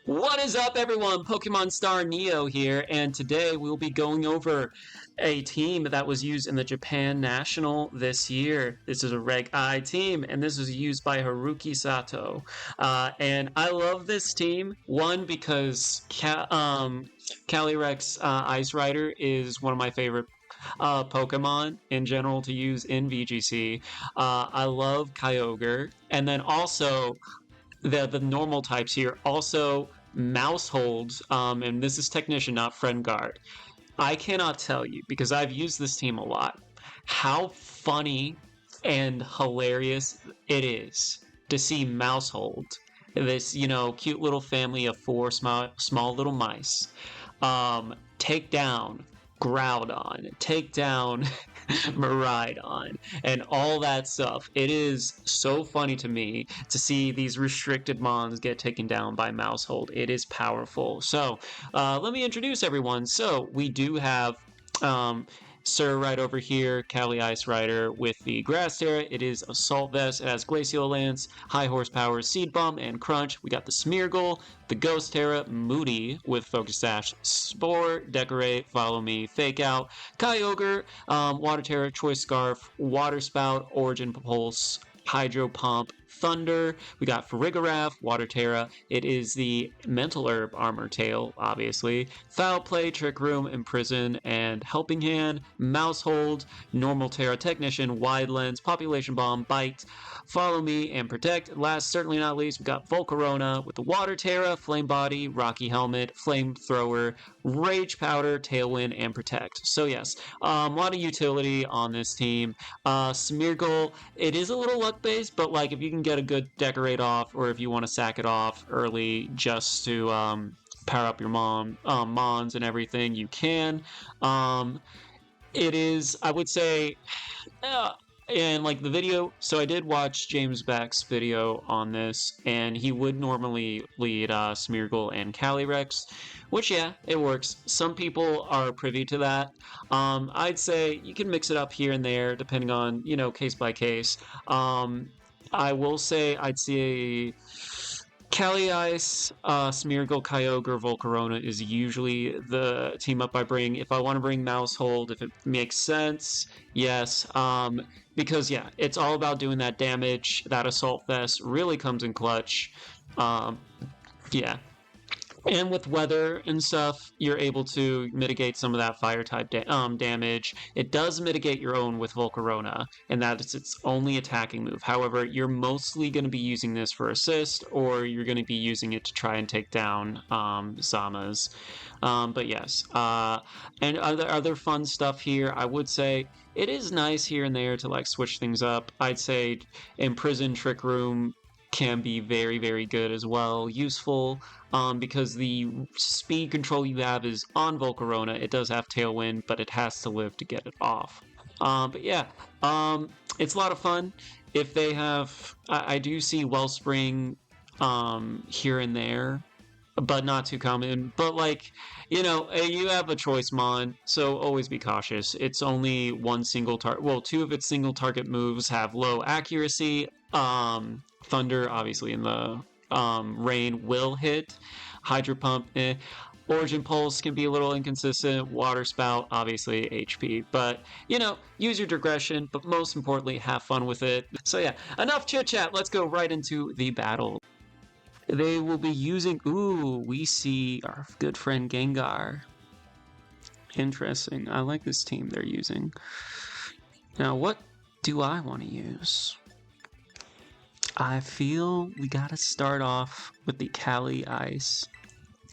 What is up, everyone? Pokemon Star Neo here, and today we'll be going over a team that was used in the Japan National this year. This is a Reg I team, and this was used by Haruki Sato. And I love this team, one, because Calyrex Ice Rider is one of my favorite Pokemon in general to use in VGC. I love Kyogre, and then also the normal types here also mouse holds, and this is technician, not friend guard. I cannot tell you, because I've used this team a lot, how funny and hilarious it is to see mouse hold, this cute little family of four small little mice, take down Groudon, take down Miraidon, and all that stuff. It is so funny to me to see these restricted mons get taken down by Mousehold. It is powerful. So, let me introduce everyone. So, we do have Sir right over here, Cali Ice Rider with the Grass Terra. It is Assault Vest. It has Glacial Lance, High Horsepower, Seed Bomb, and Crunch. We got the Smeargle, the Ghost Terra, Moody with Focus Sash, Spore, Decorate, Follow Me, Fake Out, Kyogre, Water Terra, Choice Scarf, Water Spout, Origin Pulse, Hydro Pump, Thunder. We got Farigiraf, Water Terra. It is the Mental Herb Armor Tail, obviously. Foul Play, Trick Room, Imprison, and Helping Hand. Mouse Hold, Normal Terra, Technician, Wide Lens, Population Bomb, Bite, Follow Me, and Protect. Last, certainly not least, we got Volcarona with the Water Terra, Flame Body, Rocky Helmet, Flamethrower, Rage Powder, Tailwind, and Protect. So yes, a lot of utility on this team. Smeargle, it is a little luck-based, but like if you can get a good Decorate off, or if you want to sack it off early just to power up your Mons and everything, you can. It is, I would say, and like the video, so I did watch James Beck's video on this, and he would normally lead Smeargle and Calyrex, which, yeah, it works. Some people are privy to that. I'd say you can mix it up here and there, depending on, case by case. I will say I'd see Cali Ice, Smeargle, Kyogre, Volcarona is usually the team up I bring. If I want to bring Mousehold, if it makes sense, yes. Because, yeah, it's all about doing that damage. That Assault Vest really comes in clutch. Yeah. And with weather and stuff, you're able to mitigate some of that fire type damage. It does mitigate your own with Volcarona, and that is its only attacking move. However, you're mostly going to be using this for assist, or you're going to be using it to try and take down Zamas. But yes, and other fun stuff here, I would say it is nice here and there to like switch things up. I'd say Imprison, Trick Room can be very, very good as well. Useful, because the speed control you have is on Volcarona. It does have Tailwind, but it has to live to get it off. But yeah, it's a lot of fun. If they have, I do see Wellspring here and there, but not too common. But like, you have a choice mon, so always be cautious. It's only one single target. Well, two of its single target moves have low accuracy. Thunder, obviously, in the rain will hit. Hydro Pump, Origin Pulse can be a little inconsistent. Water Spout, obviously, HP. But, use your digression, but most importantly, have fun with it. So yeah, enough chit-chat. Let's go right into the battle. They will be using... Ooh, we see our good friend Gengar. Interesting. I like this team they're using. Now, what do I want to use? I feel we gotta start off with the Cali Ice.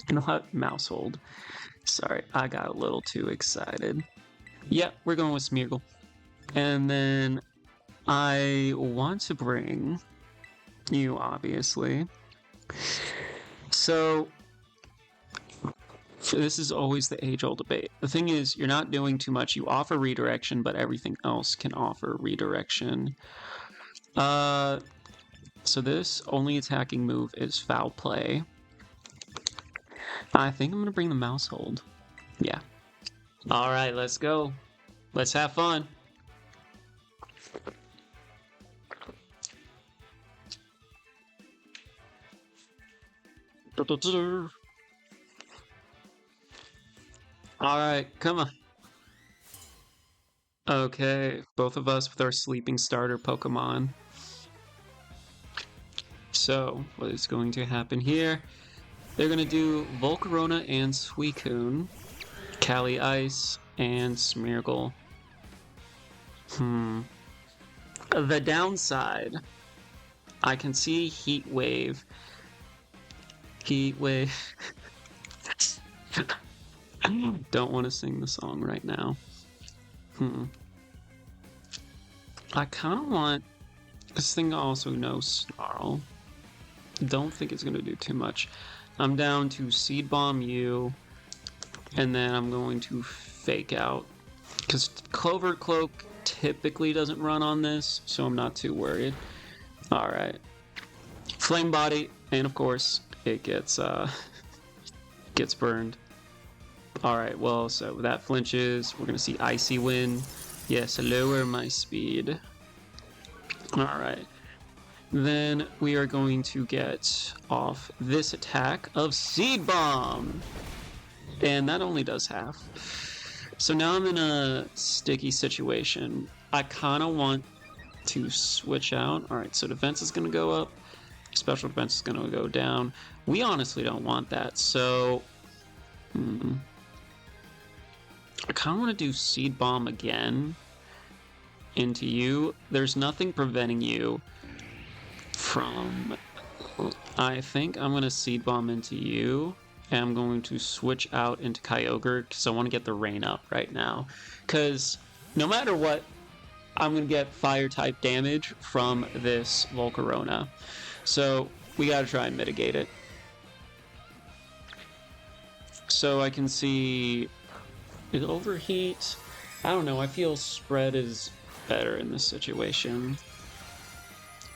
You know what? Mousehold. Sorry, I got a little too excited. Yep, we're going with Smeargle. And then I want to bring you, obviously. So this is always the age-old debate. The thing is, you're not doing too much. You offer redirection, but everything else can offer redirection. So this only attacking move is Foul Play. I think I'm going to bring the Mousehold. Yeah. Alright, let's go. Let's have fun. Alright, come on. Okay, both of us with our sleeping starter Pokemon. So, what is going to happen here? They're going to do Volcarona and Suicune, Cali Ice, and Smeargle. The downside, I can see Heat Wave. Heat Wave. Don't want to sing the song right now. I kind of want this thing to also know Snarl. Don't think it's going to do too much. I'm down to Seed Bomb you, and then I'm going to Fake Out. Because Clover Cloak typically doesn't run on this, so I'm not too worried. Alright. Flame Body, and of course, it gets burned. Alright, well, so that flinches. We're going to see Icy Wind. Yes, lower my speed. Alright. Then we are going to get off this attack of Seed Bomb. And that only does half. So now I'm in a sticky situation. I kind of want to switch out. Alright, so defense is going to go up. Special defense is going to go down. We honestly don't want that, so... I kind of want to do Seed Bomb again into you. There's nothing preventing you from... I think I'm going to Seed Bomb into you, and I'm going to switch out into Kyogre, because I want to get the rain up right now. Because no matter what, I'm going to get Fire-type damage from this Volcarona. So we got to try and mitigate it. So I can see... Is Overheat? I don't know, I feel Spread is better in this situation.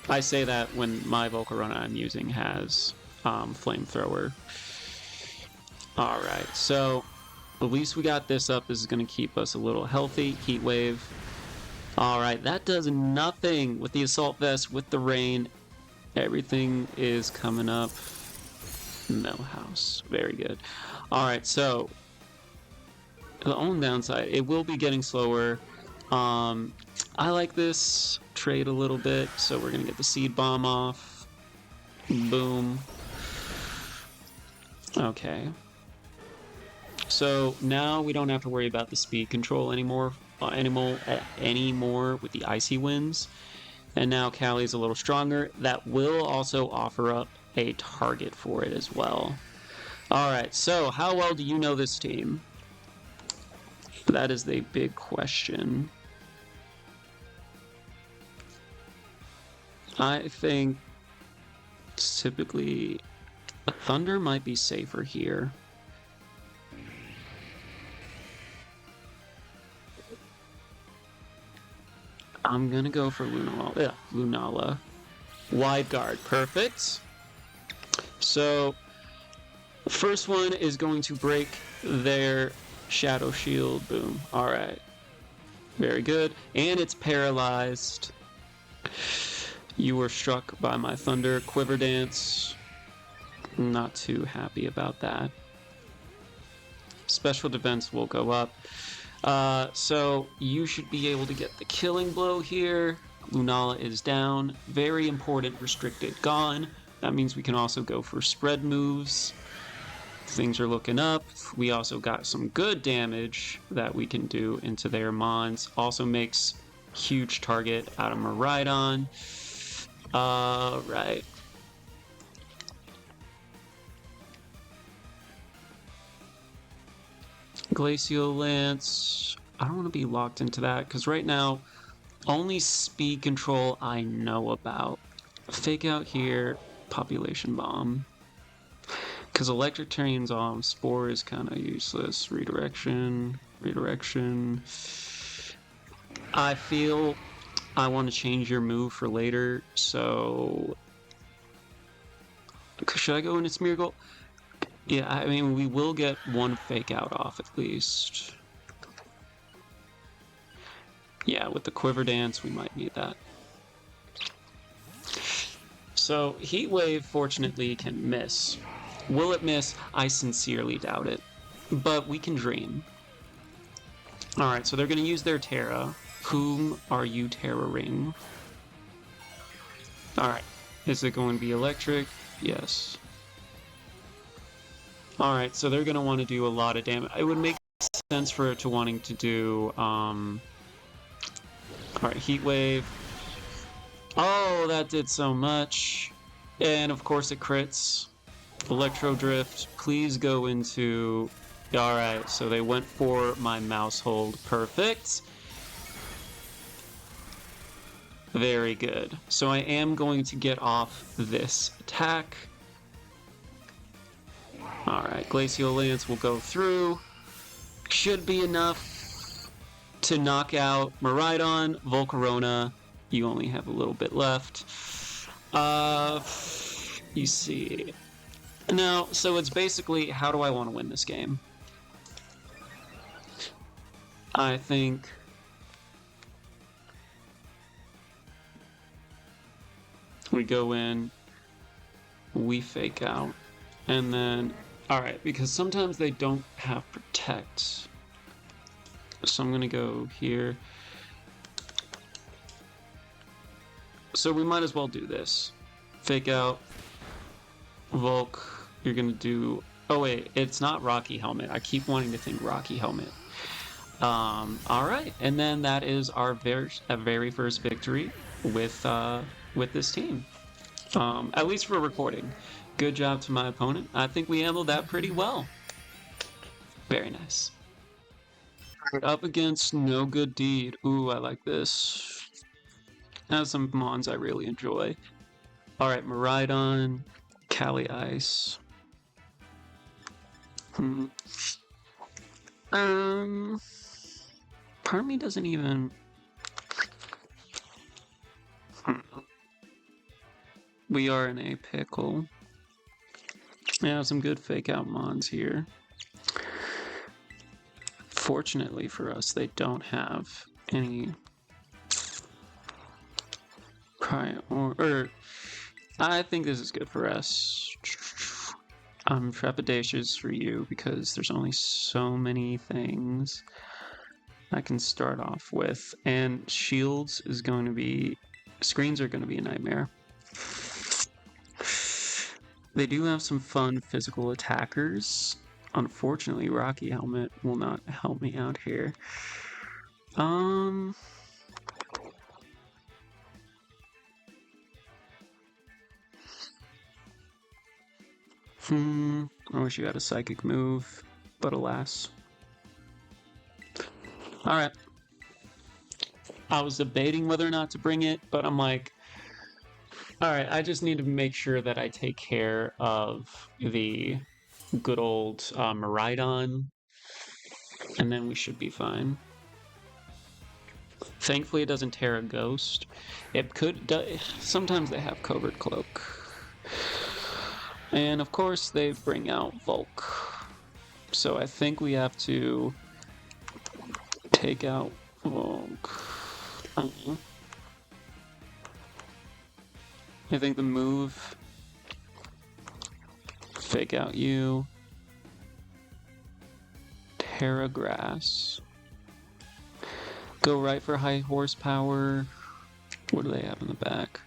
I say that when my Volcarona I'm using has Flamethrower. Alright, so at least we got this up. This is going to keep us a little healthy. Heat Wave. Alright, that does nothing with the Assault Vest, with the rain. Everything is coming up. Millhouse. Very good. Alright, so the only downside, it will be getting slower. I like this trade a little bit, so we're going to get the Seed Bomb off. Boom. Okay. So now we don't have to worry about the speed control anymore with the Icy Winds. And now Cali's a little stronger. That will also offer up a target for it as well. Alright, so how well do you know this team? That is the big question. I think typically a Thunder might be safer here. I'm gonna go for Lunala. Yeah, Lunala. Wide Guard, perfect. So the first one is going to break their Shadow Shield. Boom. Alright. Very good. And it's paralyzed. You were struck by my Thunder. Quiver Dance. Not too happy about that. Special defense will go up. So you should be able to get the Killing Blow here. Lunala is down. Very important restricted gone. That means we can also go for spread moves. Things are looking up. We also got some good damage that we can do into their Mons. Also makes huge target out of Miraidon. Right. Glacial Lance. I don't want to be locked into that, because right now, only speed control I know about. Fake Out here, Population Bomb. Because Electric Terrain's Spore is kind of useless. Redirection. I feel I want to change your move for later, so... Should I go into Smeargle? Yeah, I mean, we will get one Fake Out off at least. Yeah, with the Quiver Dance, we might need that. So, Heat Wave, fortunately, can miss. Will it miss? I sincerely doubt it. But we can dream. Alright, so they're going to use their Terra. Whom are you terroring? Alright. Is it going to be electric? Yes. Alright, so they're going to want to do a lot of damage. It would make sense for it to wanting to do... Alright, Heat Wave. Oh, that did so much. And of course it crits. Electro Drift. Please go into... Alright, so they went for my mouse hold. Perfect. Very good. So I am going to get off this attack. Alright, Glacial Lance will go through. Should be enough to knock out Miraidon. Volcarona, you only have a little bit left. You see. Now, so it's basically, how do I want to win this game? I think... we go in, we fake out, and then... Alright, because sometimes they don't have Protect. So I'm gonna go here. So we might as well do this. Fake out. Volk, you're gonna do... Oh wait, it's not Rocky Helmet. I keep wanting to think Rocky Helmet. Alright, and then that is our very first victory with this team. At least for recording. Good job to my opponent. I think we handled that pretty well. Very nice. Up against No Good Deed. Ooh, I like this. Has some mons I really enjoy. Alright, Miraidon, Calyrex. Part of me doesn't even... We are in a pickle. Yeah, some good fake out mons here. Fortunately for us, they don't have any I think this is good for us. I'm trepidatious for you because there's only so many things I can start off with, and shields is going to be... Screens are going to be a nightmare. They do have some fun physical attackers. Unfortunately, Rocky Helmet will not help me out here. I wish you had a psychic move, but alas. Alright. I was debating whether or not to bring it, but I'm like, alright, I just need to make sure that I take care of the good old Miraidon, and then we should be fine. Thankfully it doesn't tear a ghost. It could... Sometimes they have Covert Cloak. And of course they bring out Volk. So I think we have to take out Volk. I think the move... Fake out you. Terra Grass. Go right for high horsepower. What do they have in the back?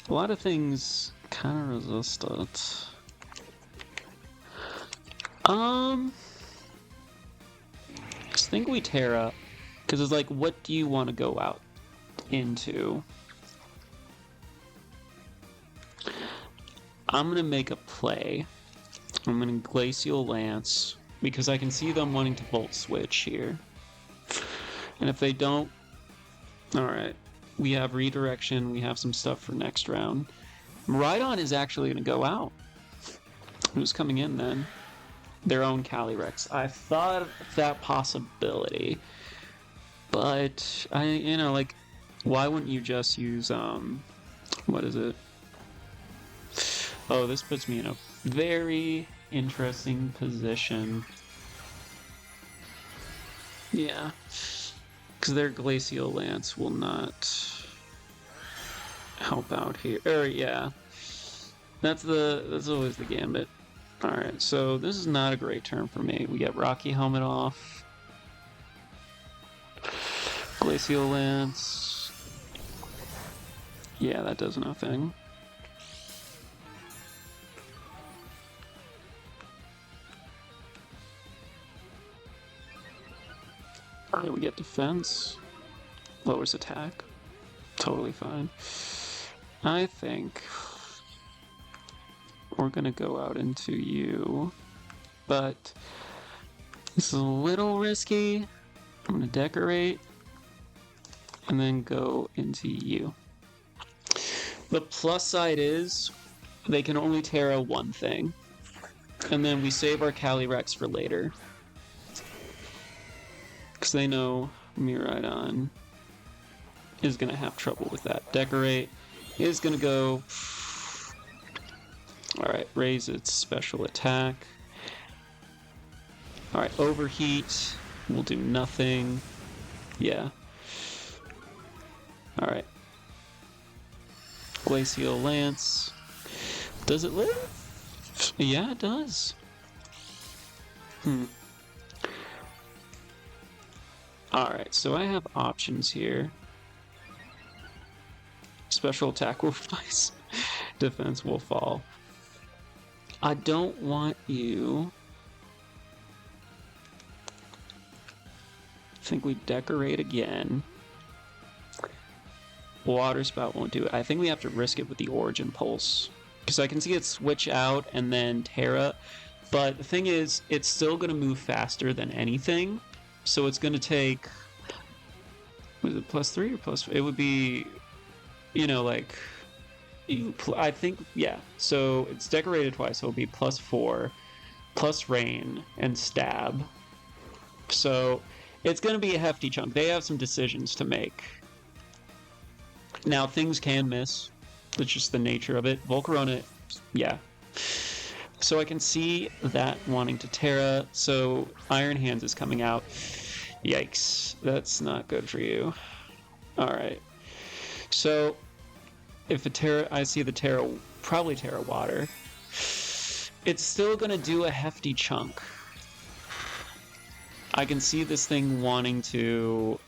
A lot of things kind of resist it. I think we Terra, because it's like, what do you want to go out into? I'm gonna make a play. I'm gonna Glacial Lance, because I can see them wanting to Volt Switch here. And if they don't... Alright. We have Redirection, we have some stuff for next round. Miraidon is actually gonna go out. Who's coming in then? Their own Calyrex. I thought of that possibility. But, like, why wouldn't you just use, what is it? Oh, this puts me in a very interesting position. Yeah. Because their Glacial Lance will not help out here. Yeah. That's always the gambit. Alright, so this is not a great turn for me. We get Rocky Helmet off. Glacial Lance. Yeah, that does nothing. Alright, we get defense. Lowers attack. Totally fine. I think we're gonna go out into you, but this is a little risky. I'm gonna decorate and then go into you. The plus side is they can only Terra one thing, and then we save our Calyrex for later because they know Miraidon is gonna have trouble with that. Decorate is gonna go. Alright, raise its special attack. Alright, overheat will do nothing. Yeah. Alright. Glacial Lance. Does it live? Yeah, it does. Alright, so I have options here. Special attack will rise. Defense will fall. I don't want you. I think we decorate again. Water Spout won't do it. I think we have to risk it with the Origin Pulse. Because I can see it switch out and then Terra. But the thing is, it's still going to move faster than anything. So it's going to take... Was it +3 or +4? It would be... You know, like... I think, yeah. So it's decorated twice. So it'll be +4, plus rain, and stab. So it's going to be a hefty chunk. They have some decisions to make. Now, things can miss. That's just the nature of it. Volcarona, yeah. So I can see that wanting to Terra. So Iron Hands is coming out. Yikes. That's not good for you. Alright. So... If a Terra, I see the Terra, probably Terra Water. It's still gonna do a hefty chunk. I can see this thing wanting to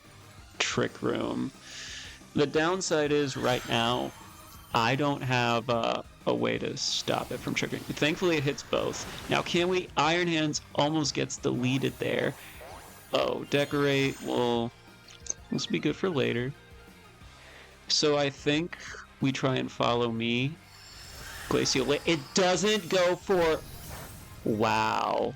Trick Room. The downside is right now, I don't have a way to stop it from triggering. Thankfully, it hits both. Now, can we? Iron Hands almost gets deleted there. Oh, Decorate will. This will be good for later. So I think we try and follow me. Glacial. It doesn't go for... Wow.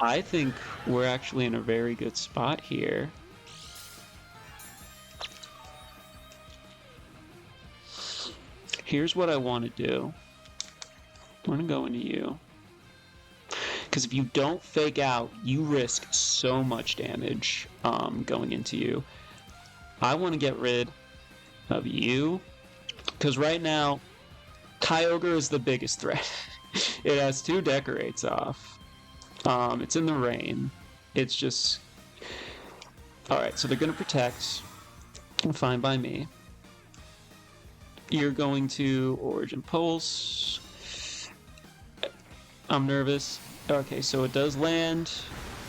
I think we're actually in a very good spot here. Here's what I want to do. I'm going to go into you. Because if you don't fake out, you risk so much damage going into you. I want to get rid of you. Because right now, Kyogre is the biggest threat. It has 2 Decorates off. It's in the rain. It's just... Alright, so they're going to protect. Fine by me. You're going to Origin Pulse. I'm nervous. Okay, so it does land.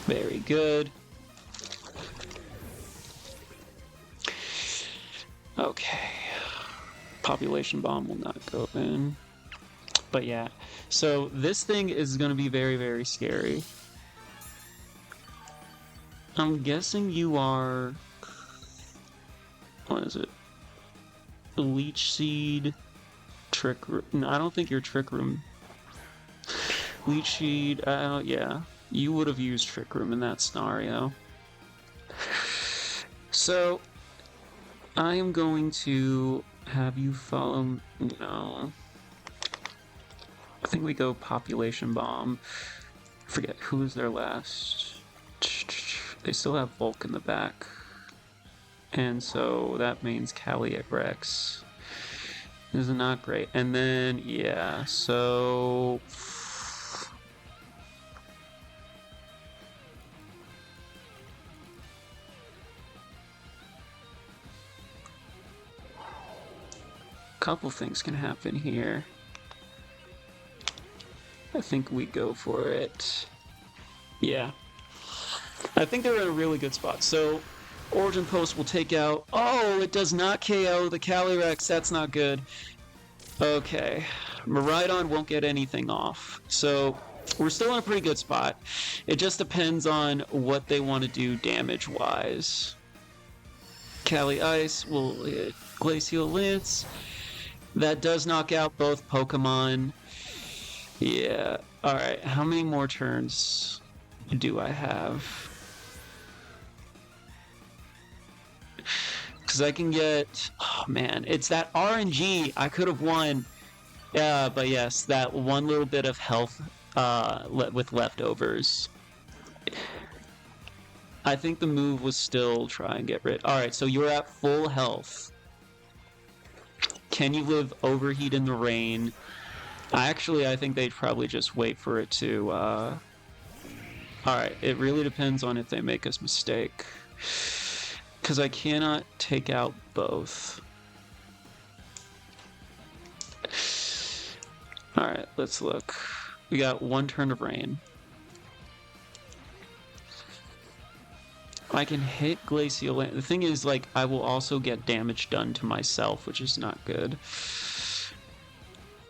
Very good. Okay. Population Bomb will not go in. But yeah. So this thing is going to be very, very scary. I'm guessing you are... What is it? Leech Seed. Trick Room. No, I don't think you're Trick Room. Leech Seed, yeah. You would have used Trick Room in that scenario. So, I am going to have you follow... No. I think we go Population Bomb. I forget, who was their last? They still have Volk in the back. And so, that means Calyrex is not great. And then, yeah, so... couple things can happen here. I think we go for it. Yeah. I think they're in a really good spot. So, Origin Post will take out... Oh, it does not KO the Calyrex. That's not good. Okay. Miraidon won't get anything off. So, we're still in a pretty good spot. It just depends on what they want to do damage-wise. Cali Ice will hit Glacial Lance. That does knock out both Pokemon. Yeah. Alright, how many more turns do I have? Because I can get... Oh, man. It's that RNG. I could have won. Yeah, but yes, that one little bit of health with leftovers. I think the move was still try and get rid... Alright, so you're at full health. Can you live Overheat in the rain? I think they'd probably just wait for it to... Alright, it really depends on if they make a mistake. Because I cannot take out both. Alright, let's look. We got one turn of rain. I can hit Glacial Land. The thing is, like, I will also get damage done to myself, which is not good.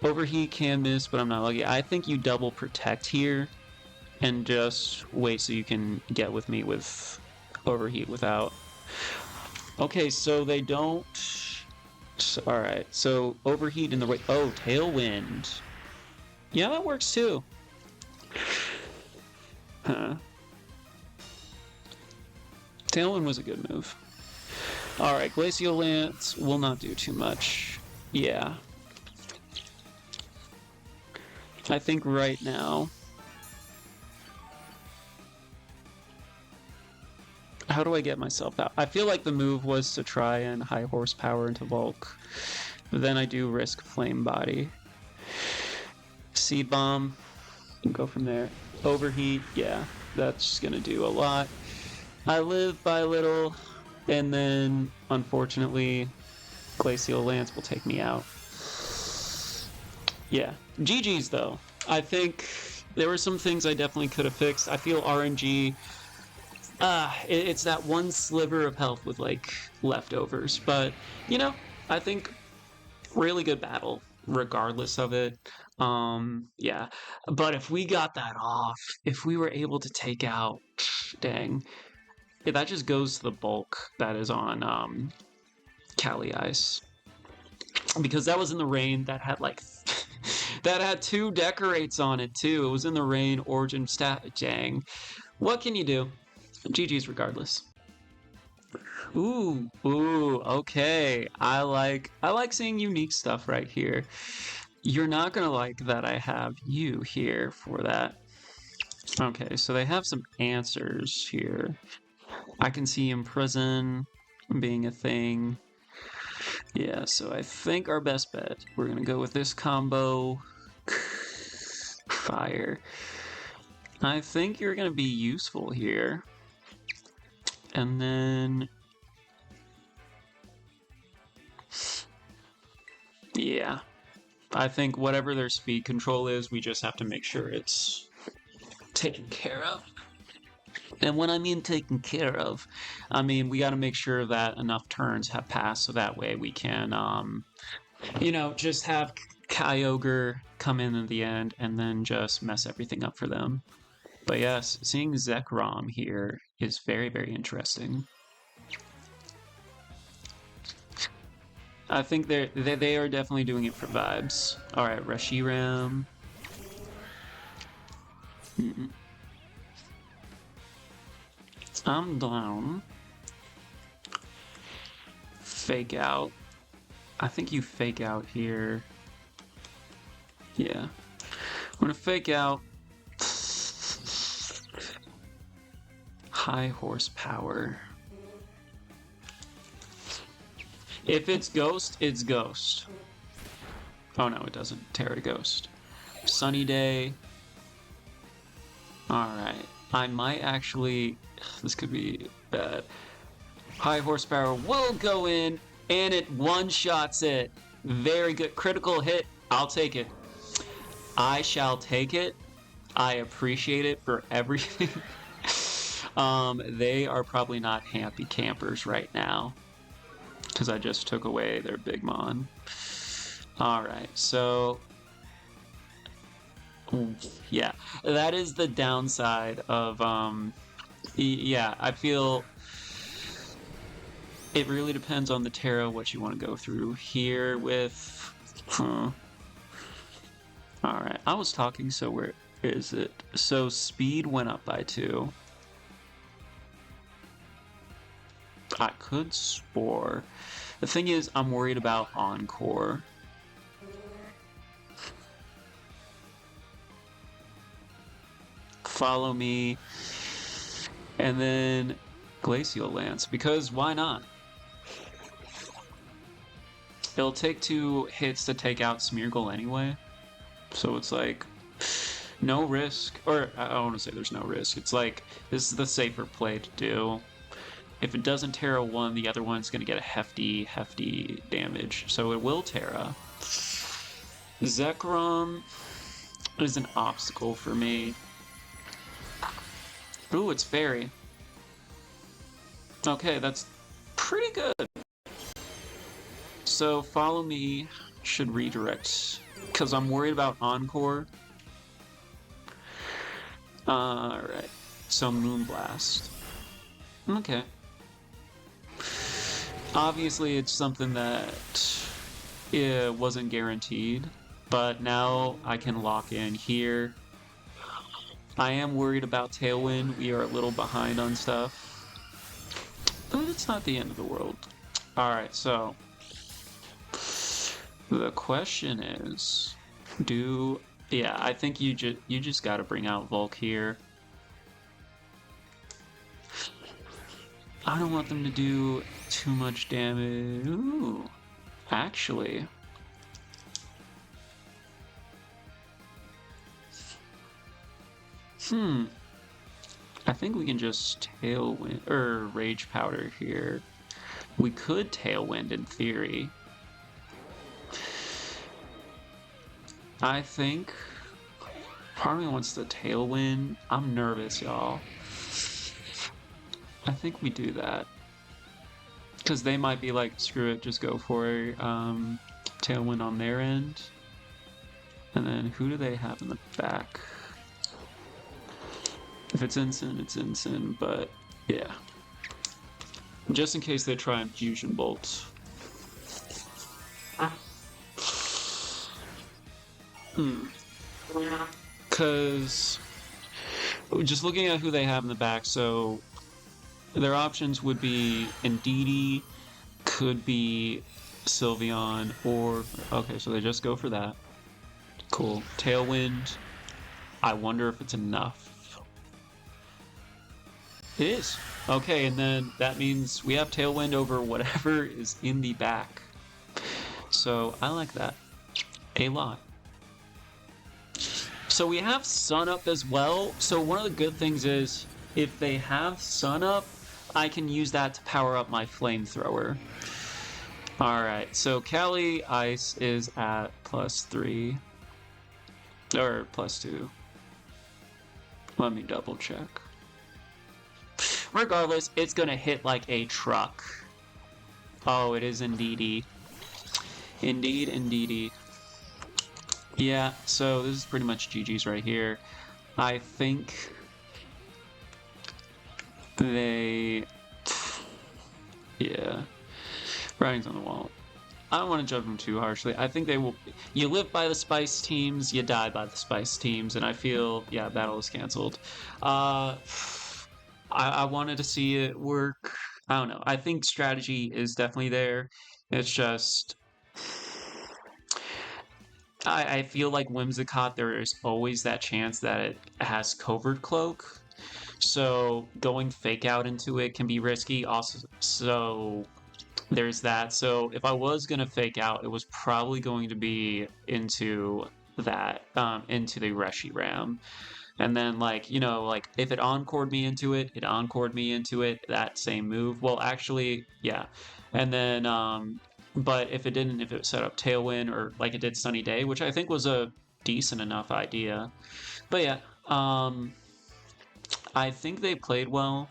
Overheat can miss, but I'm not lucky. I think you double protect here and just wait so you can get with me with Overheat without. Okay, so they don't... Alright, so Overheat in the way... Oh, Tailwind. Yeah, that works too. Huh. Tailwind was a good move. Alright, Glacial Lance will not do too much. Yeah. I think right now... How do I get myself out? I feel like the move was to try and high horsepower into bulk. But then I do risk Flame Body. Seed Bomb. Go from there. Overheat, yeah. That's gonna do a lot. I live by little, and then, unfortunately, Glacial Lance will take me out. Yeah. GG's, though. I think there were some things I definitely could have fixed. I feel RNG... it's that one sliver of health with, like, leftovers. But, you know, I think really good battle, regardless of it. Yeah. But if we got that off, if we were able to take out... Dang. Yeah, that just goes to the bulk that is on Cali Ice. Because that was in the rain, that had like... that had 2 Decorates on it too. It was in the rain, Origin stat... Dang. What can you do? GG's regardless. Ooh, okay. I like seeing unique stuff right here. You're not gonna like that I have you here for that. Okay, so they have some answers here. I can see Imprison being a thing. Yeah, so I think our best bet, we're gonna go with this combo. Fire. I think you're gonna be useful here. And then... Yeah. I think whatever their speed control is, we just have to make sure it's taken care of. And when I mean taken care of, I mean we got to make sure that enough turns have passed so that way we can, you know, just have Kyogre come in at the end and then just mess everything up for them. But yes, seeing Zekrom here is very, very interesting. I think they are definitely doing it for vibes. Alright, Reshiram. I'm down. Fake out. I think you fake out here. Yeah. I'm gonna fake out. High horsepower. If it's Ghost, it's Ghost. Oh no, it doesn't. Terra Ghost. Sunny Day. Alright. I might actually... This could be bad. High horsepower will go in, and it one-shots it. Very good. Critical hit. I'll take it. I shall take it. I appreciate it for everything. They are probably not happy campers right now because I just took away their big mon. Alright, so yeah, that is the downside of yeah, I feel it really depends on the tarot what you want to go through here with. Alright, I was talking, so where is it? So speed went up by 2. I could Spore. The thing is, I'm worried about Encore. Follow me. And then Glacial Lance, because why not? It'll take 2 hits to take out Smeargle anyway. So it's like, no risk. Or, I don't want to say there's no risk. It's like, this is the safer play to do. If it doesn't Terra 1, the other one's going to get a hefty damage. So it will Terra. Zekrom is an obstacle for me. Ooh, it's Fairy. Okay, that's pretty good. So follow me should redirect, because I'm worried about Encore. Alright, so Moonblast. Okay. Obviously, it's something that wasn't guaranteed, but now I can lock in here. I am worried about Tailwind. We are a little behind on stuff. But it's not the end of the world. Alright, so the question is, yeah, I think you just gotta bring out Volk here. I don't want them to do too much damage. Ooh, actually. I think we can just Tailwind, or Rage Powder here. We could Tailwind in theory. I think part of me wants the Tailwind. I'm nervous, y'all. I think we do that. Because they might be like, screw it, just go for Tailwind on their end. And then who do they have in the back? If it's Ensign, it's Ensign, but yeah. Just in case they try and Fusion Bolt. Because just looking at who they have in the back, so their options would be Indeedee, could be Sylveon, or okay, so they just go for that. Cool. Tailwind. I wonder if it's enough. It is. Okay, and then that means we have Tailwind over whatever is in the back. So I like that a lot. So we have Sun Up as well. So one of the good things is if they have Sun Up, I can use that to power up my Flamethrower. Alright, so Cali Ice is at +3. Or +2. Let me double check. Regardless, it's gonna hit like a truck. Oh, it is Indeedee. Indeedee. Yeah, so this is pretty much GG's right here. I think they... Yeah. Writing's on the wall. I don't want to judge them too harshly. I think they will... You live by the Spice teams, you die by the Spice teams, and I feel, yeah, battle is canceled. I wanted to see it work. I don't know. I think strategy is definitely there. It's just... I feel like Whimsicott, there is always that chance that it has Covert Cloak. So going Fake Out into it can be risky. Also, so there's that. So if I was going to Fake Out, it was probably going to be into that, into the Reshiram. And then, like, you know, like, if it Encored me into it, it Encored me into it, that same move. Well, actually, yeah. And then, But if it didn't, if it set up Tailwind or like it did Sunny Day, which I think was a decent enough idea. But yeah, I think they played well.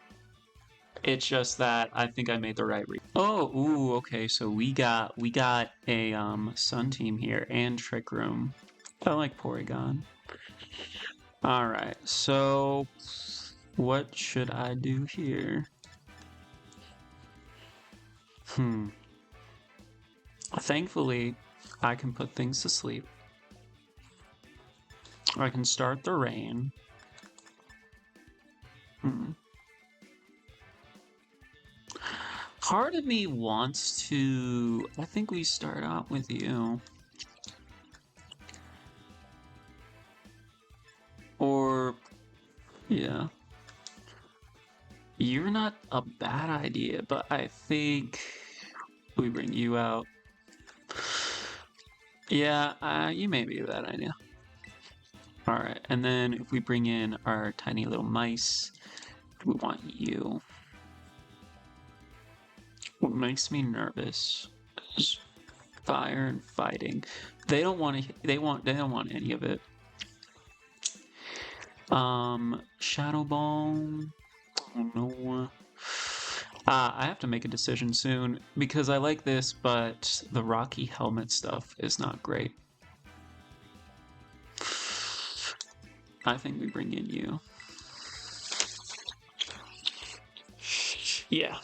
It's just that I think I made the right read. Oh, ooh, okay. So we got a Sun team here and Trick Room. I like Porygon. All right. So what should I do here? Thankfully, I can put things to sleep. I can start the rain. Part of me wants to... I think we start out with you. Or... yeah. You're not a bad idea, but I think we bring you out. Yeah, you may be a bad idea. Alright, and then if we bring in our tiny little mice, we want you. What makes me nervous is fire and fighting. They don't want to. They don't want any of it. Shadow Ball. Oh no. I have to make a decision soon because I like this, but the Rocky Helmet stuff is not great. I think we bring in you. Yeah.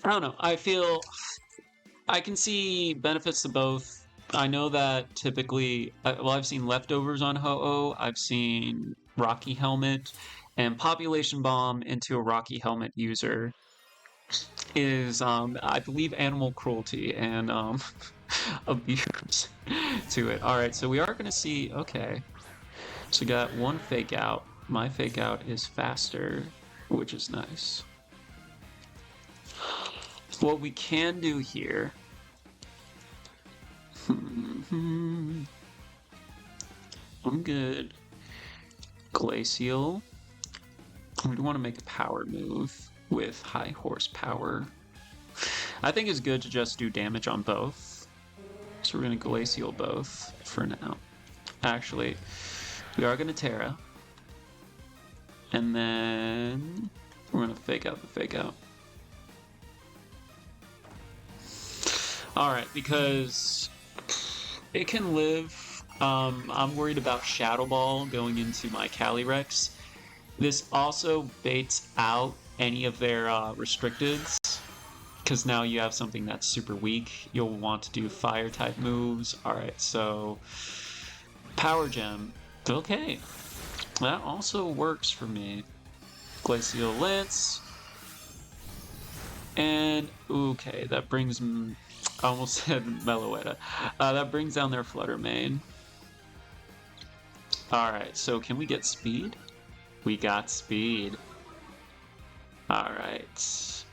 I don't know. I feel I can see benefits to both. I know that typically, well, I've seen leftovers on Ho-Oh, I've seen Rocky Helmet, and Population Bomb into a Rocky Helmet user is, I believe, animal cruelty and abuse to it. Alright, so we are going to see, okay, so we got one fake out. My fake out is faster, which is nice. What we can do here... I'm good. Glacial. We want to make a power move with high horsepower. I think it's good to just do damage on both. So we're going to Glacial both for now. Actually, we are going to Terra. And then we're going to fake out the fake out. Alright, because it can live. I'm worried about Shadow Ball going into my Calyrex. This also baits out any of their restricteds, because now you have something that's super weak. You'll want to do fire type moves. Alright, so Power Gem. Okay, that also works for me. Glacial Lance. And, okay, that brings... I almost said Meloetta. That brings down their Flutter Mane. Alright, so can we get speed? We got speed. Alright.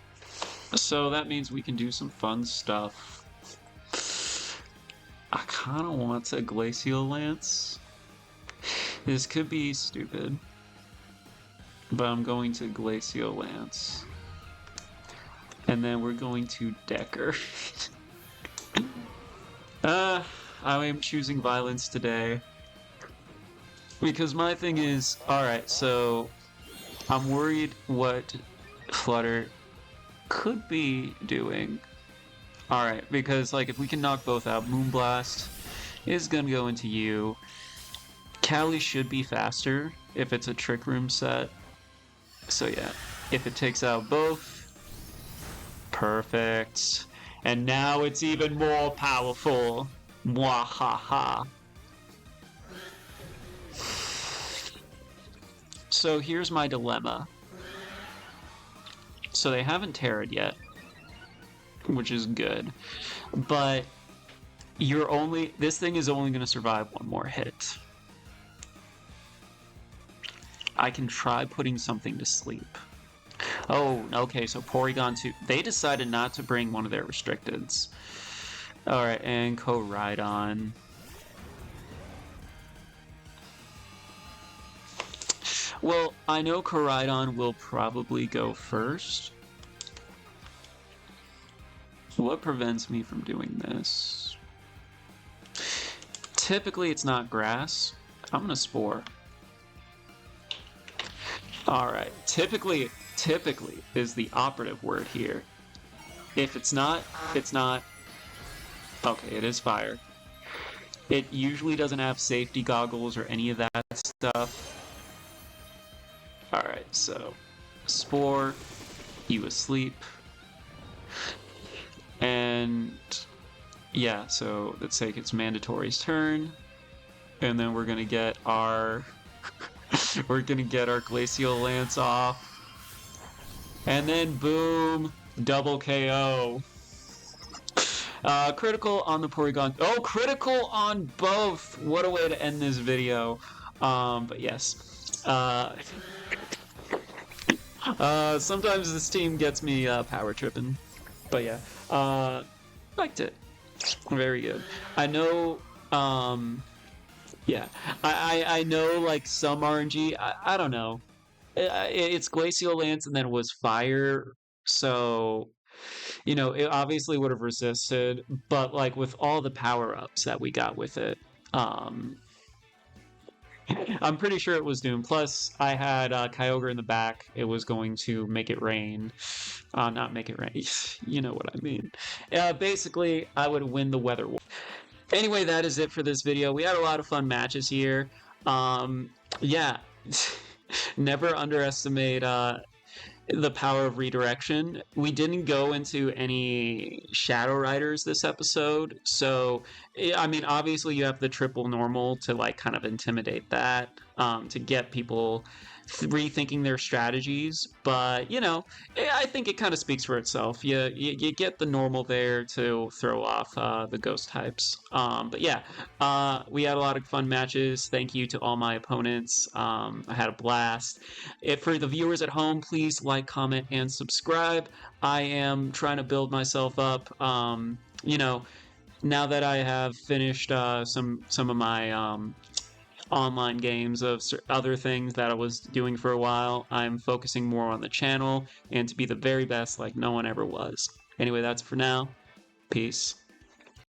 So that means we can do some fun stuff. I kind of want a Glacial Lance. This could be stupid. But I'm going to Glacial Lance. And then we're going to Decker. I am choosing violence today. Because my thing is, alright, so I'm worried what Flutter could be doing. Alright, because like if we can knock both out, Moonblast is gonna go into you. Cali should be faster if it's a Trick Room set. So yeah, if it takes out both, perfect. And now it's even more powerful. Mwahaha. So here's my dilemma. So they haven't Terra'd yet, which is good. But this thing is only going to survive one more hit. I can try putting something to sleep. Oh, okay, so Porygon 2. They decided not to bring one of their restricteds. Alright, and Koraidon. Well, I know Koraidon will probably go first. What prevents me from doing this? Typically, it's not grass. I'm gonna spore. Alright, typically is the operative word here. If it's not, it's not. Okay, it is fire. It usually doesn't have safety goggles or any of that stuff. Alright, so spore, you asleep. And yeah, so let's say it's Mandatory's turn. And then we're gonna get our we're gonna get our Glacial Lance off. And then boom, double KO. Critical on the Porygon. Oh, critical on both! What a way to end this video. But yes. Sometimes this team gets me power tripping. But yeah. Liked it. Very good. I know, yeah. I know, like, some RNG, I don't know. It's Glacial Lance and then it was fire, so, you know, it obviously would have resisted, but, like, with all the power-ups that we got with it, I'm pretty sure it was doomed. Plus, I had Kyogre in the back. It was going to make it rain. Not make it rain. You know what I mean. Basically, I would win the weather war. Anyway, that is it for this video. We had a lot of fun matches here. Yeah. Never underestimate the power of redirection. We didn't go into any Shadow Riders this episode, so I mean, obviously you have the triple normal to like kind of intimidate that, to get people rethinking their strategies, but you know, I think it kind of speaks for itself. You get the normal there to throw off the ghost types. But yeah, we had a lot of fun matches. Thank you to all my opponents. I had a blast. For the viewers at home, please like, comment, and subscribe. I am trying to build myself up. You know, now that I have finished some of my online games of other things that I was doing for a while, I'm focusing more on the channel and to be the very best like no one ever was. Anyway, that's for now. Peace.